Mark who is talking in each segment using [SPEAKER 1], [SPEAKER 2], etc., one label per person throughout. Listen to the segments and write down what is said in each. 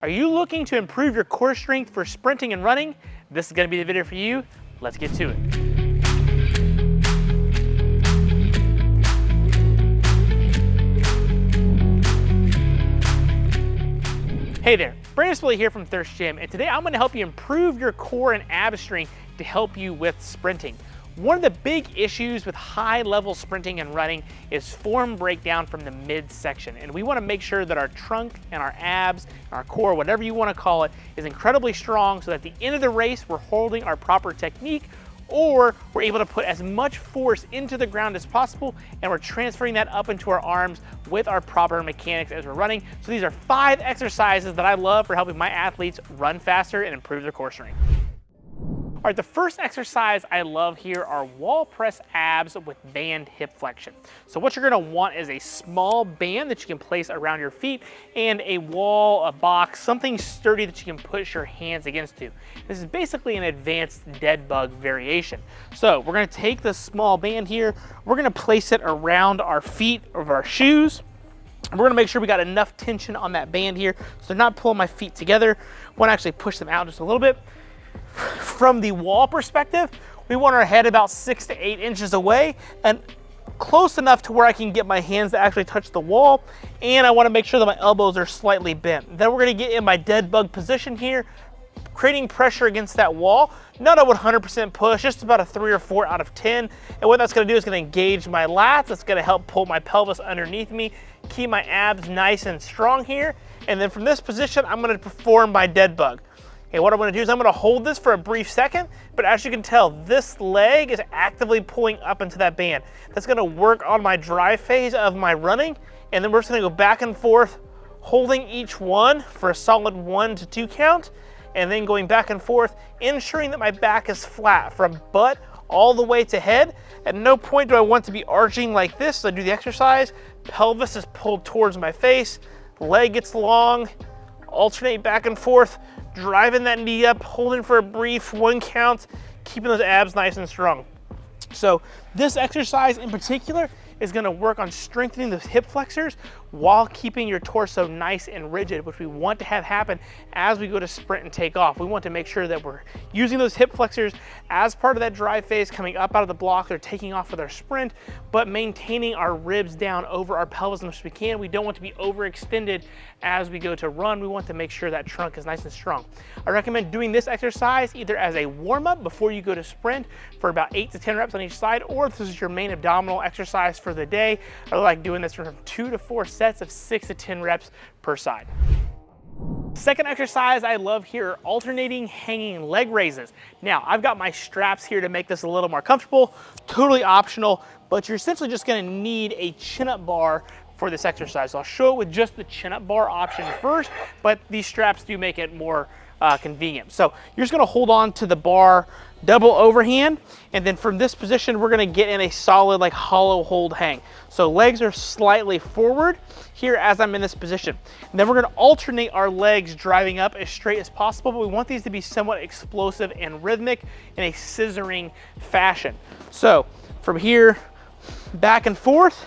[SPEAKER 1] Are you looking to improve your core strength for sprinting and running? This is going to be the video for you. Let's get to it. Hey there, Brandon Spilley here from Thirst Gym, and today I'm going to help you improve your core and ab strength to help you with sprinting. One of the big issues with high-level sprinting and running is form breakdown from the midsection, and we want to make sure that our trunk and our abs, and our core, whatever you want to call it, is incredibly strong so that at the end of the race we're holding our proper technique, or we're able to put as much force into the ground as possible and we're transferring that up into our arms with our proper mechanics as we're running. So these are 5 exercises that I love for helping my athletes run faster and improve their core strength. All right, the first exercise I love here are wall press abs with band hip flexion. So what you're gonna want is a small band that you can place around your feet and a wall, a box, something sturdy that you can push your hands against to. This is basically an advanced dead bug variation. So we're gonna take this small band here, we're gonna place it around our feet of our shoes. We're gonna make sure we got enough tension on that band here so they're not pulling my feet together. I wanna actually push them out just a little bit. From the wall perspective, we want our head about 6 to 8 inches away and close enough to where I can get my hands to actually touch the wall, and I want to make sure that my elbows are slightly bent. Then we're going to get in my dead bug position here, creating pressure against that wall. Not a 100% push, just about a 3 or 4 out of 10. And what that's going to do is going to engage my lats. It's going to help pull my pelvis underneath me, keep my abs nice and strong here. And then from this position, I'm going to perform my dead bug. Okay, what I'm gonna do is I'm gonna hold this for a brief second, but as you can tell, this leg is actively pulling up into that band. That's gonna work on my drive phase of my running, and then we're just gonna go back and forth, holding each one for a solid 1 to 2 count, and then going back and forth, ensuring that my back is flat from butt all the way to head. At no point do I want to be arching like this as I do the exercise. Pelvis is pulled towards my face, leg gets long, alternate back and forth, driving that knee up, holding for a brief 1 count, keeping those abs nice and strong. So this exercise in particular is gonna work on strengthening those hip flexors while keeping your torso nice and rigid, which we want to have happen as we go to sprint and take off. We want to make sure that we're using those hip flexors as part of that drive phase coming up out of the block or taking off with our sprint, but maintaining our ribs down over our pelvis as much as we can. We don't want to be overextended as we go to run. We want to make sure that trunk is nice and strong. I recommend doing this exercise either as a warm-up before you go to sprint for about 8 to 10 reps on each side, or if this is your main abdominal exercise for the day, I like doing this from 2 to 4 sets of 6 to 10 reps per side. Second exercise I love here are alternating hanging leg raises. Now, I've got my straps here to make this a little more comfortable, totally optional, but you're essentially just gonna need a chin-up bar for this exercise. So I'll show it with just the chin-up bar option first, but these straps do make it more convenient. So you're just gonna hold on to the bar double overhand, and then from this position, we're gonna get in a solid like hollow hold hang. So legs are slightly forward here as I'm in this position. And then we're gonna alternate our legs driving up as straight as possible, but we want these to be somewhat explosive and rhythmic in a scissoring fashion. So from here, back and forth,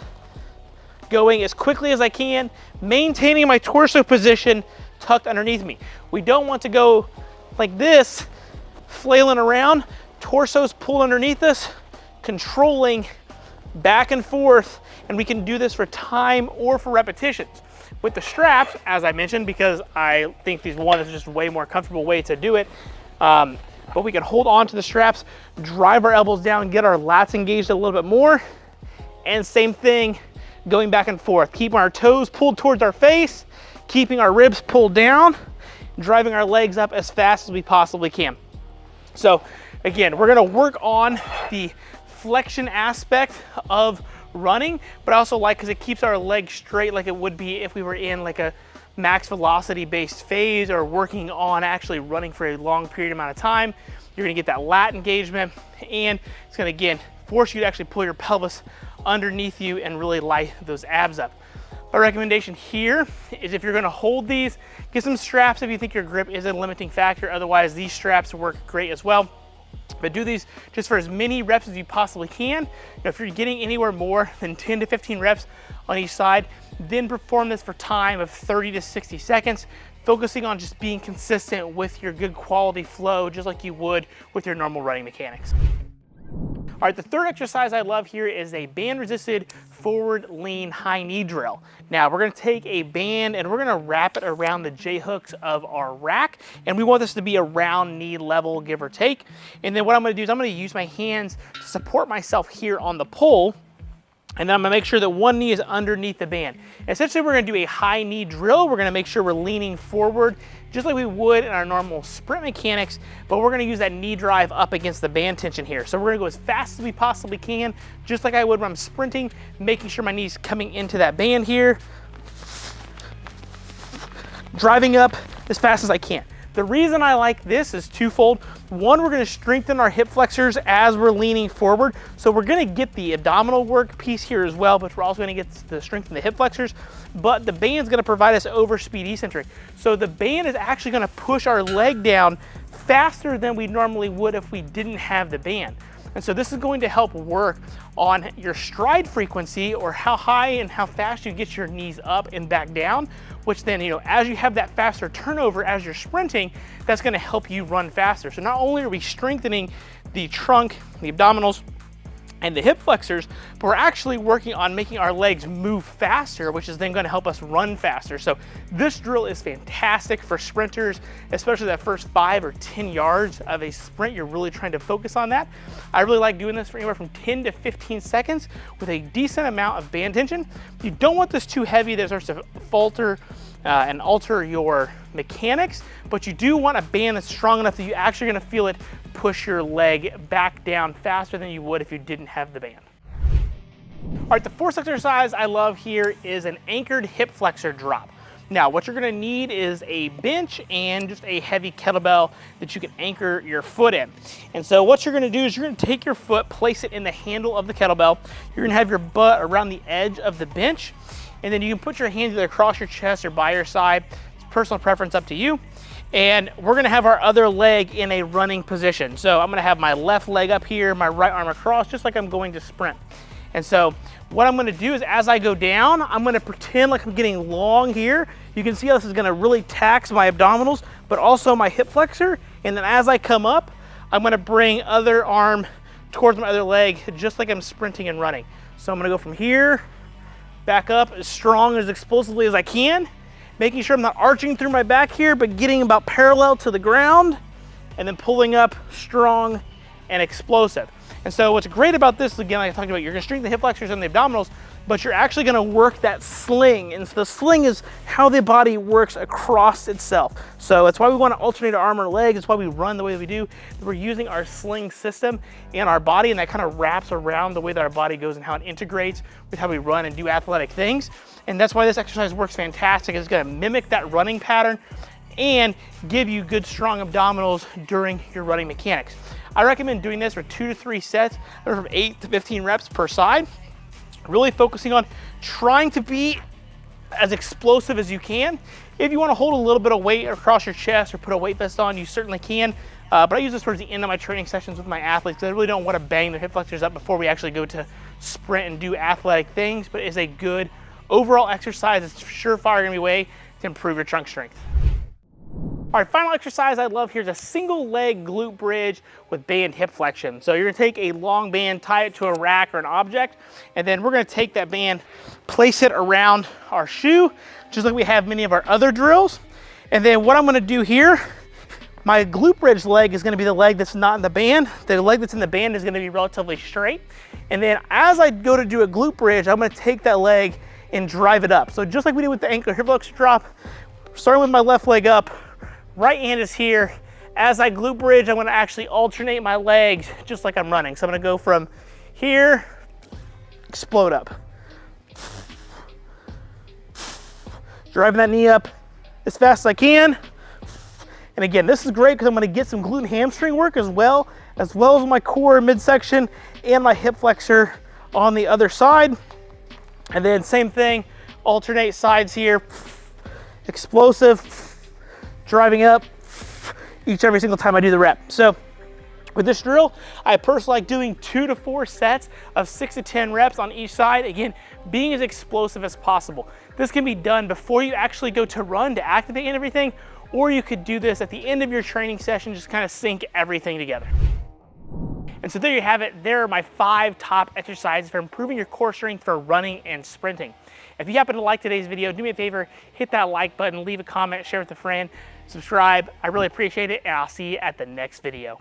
[SPEAKER 1] going as quickly as I can, maintaining my torso position tucked underneath me. We don't want to go like this, flailing around, torso's pulled underneath us, controlling back and forth, and we can do this for time or for repetitions. With the straps, as I mentioned, because I think these one is just a way more comfortable way to do it, but we can hold on to the straps, drive our elbows down, get our lats engaged a little bit more, and same thing, going back and forth, keeping our toes pulled towards our face, keeping our ribs pulled down, driving our legs up as fast as we possibly can. So again, we're gonna work on the flexion aspect of running, but I also like because it keeps our legs straight like it would be if we were in like a max velocity based phase or working on actually running for a long period amount of time. You're gonna get that lat engagement, and it's gonna again force you to actually pull your pelvis underneath you and really light those abs up. My recommendation here is if you're gonna hold these, get some straps if you think your grip is a limiting factor. Otherwise, these straps work great as well. But do these just for as many reps as you possibly can. Now, if you're getting anywhere more than 10 to 15 reps on each side, then perform this for time of 30 to 60 seconds. focusing on just being consistent with your good quality flow, just like you would with your normal running mechanics. All right, the third exercise I love here is a band-resisted forward lean high knee drill. Now we're gonna take a band and we're gonna wrap it around the J-hooks of our rack, and we want this to be around knee level, give or take. And then what I'm gonna do is I'm gonna use my hands to support myself here on the pole, and then I'm gonna make sure that one knee is underneath the band. Essentially, we're gonna do a high knee drill. We're gonna make sure we're leaning forward, just like we would in our normal sprint mechanics, but we're gonna use that knee drive up against the band tension here. So we're gonna go as fast as we possibly can, just like I would when I'm sprinting, making sure my knee's coming into that band here, driving up as fast as I can. The reason I like this is twofold. One, we're gonna strengthen our hip flexors as we're leaning forward. So we're gonna get the abdominal work piece here as well, but we're also gonna get the strength in the hip flexors. But the band's gonna provide us overspeed eccentric. So the band is actually gonna push our leg down faster than we normally would if we didn't have the band. And so this is going to help work on your stride frequency, or how high and how fast you get your knees up and back down, which then, as you have that faster turnover as you're sprinting, that's gonna help you run faster. So not only are we strengthening the trunk, the abdominals, and the hip flexors, but we're actually working on making our legs move faster, which is then gonna help us run faster. So this drill is fantastic for sprinters, especially that first 5 or 10 yards of a sprint. You're really trying to focus on that. I really like doing this for anywhere from 10 to 15 seconds with a decent amount of band tension. You don't want this too heavy that starts to falter and alter your mechanics, but you do want a band that's strong enough that you're actually gonna feel it push your leg back down faster than you would if you didn't have the band. All right, the fourth exercise I love here is an anchored hip flexor drop. Now, what you're gonna need is a bench and just a heavy kettlebell that you can anchor your foot in. And so what you're gonna do is you're gonna take your foot, place it in the handle of the kettlebell. You're gonna have your butt around the edge of the bench, and then you can put your hands either across your chest or by your side. It's personal preference, up to you. And we're gonna have our other leg in a running position. So I'm gonna have my left leg up here, my right arm across, just like I'm going to sprint. And so what I'm gonna do is, as I go down, I'm gonna pretend like I'm getting long here. You can see how this is gonna really tax my abdominals, but also my hip flexor. And then as I come up, I'm gonna bring other arm towards my other leg, just like I'm sprinting and running. So I'm gonna go from here, back up as strong, as explosively as I can, making sure I'm not arching through my back here, but getting about parallel to the ground, and then pulling up strong and explosive. And so what's great about this, again, like I talked about, you're gonna strengthen the hip flexors and the abdominals, but you're actually gonna work that sling. And so the sling is how the body works across itself. So that's why we wanna alternate our arm or legs. It's why we run the way we do. We're using our sling system in our body, and that kind of wraps around the way that our body goes and how it integrates with how we run and do athletic things. And that's why this exercise works fantastic. It's gonna mimic that running pattern and give you good, strong abdominals during your running mechanics. I recommend doing this for 2 to 3 sets, from 8 to 15 reps per side. Really focusing on trying to be as explosive as you can. If you want to hold a little bit of weight across your chest or put a weight vest on, you certainly can. But I use this towards the end of my training sessions with my athletes, because I really don't want to bang their hip flexors up before we actually go to sprint and do athletic things. But it's a good overall exercise. It's surefire gonna be a way to improve your trunk strength. All right, final exercise I love here is a single leg glute bridge with band hip flexion. So you're gonna take a long band, tie it to a rack or an object, and then we're gonna take that band, place it around our shoe, just like we have many of our other drills. And then what I'm gonna do here, my glute bridge leg is gonna be the leg that's not in the band. The leg that's in the band is gonna be relatively straight. And then as I go to do a glute bridge, I'm gonna take that leg and drive it up. So just like we did with the ankle hip flexor drop, starting with my left leg up, right hand is here. As I glute bridge, I'm gonna actually alternate my legs just like I'm running. So I'm gonna go from here, explode up. Driving that knee up as fast as I can. And again, this is great because I'm gonna get some glute and hamstring work as well as my core midsection and my hip flexor on the other side. And then same thing, alternate sides here, explosive, driving up every single time I do the rep. So with this drill, I personally like doing 2 to 4 sets of 6 to 10 reps on each side. Again, being as explosive as possible. This can be done before you actually go to run to activate and everything, or you could do this at the end of your training session, just kind of sync everything together. And so there you have it. There are my 5 top exercises for improving your core strength for running and sprinting. If you happen to like today's video, do me a favor, hit that like button, leave a comment, share with a friend, subscribe. I really appreciate it, and I'll see you at the next video.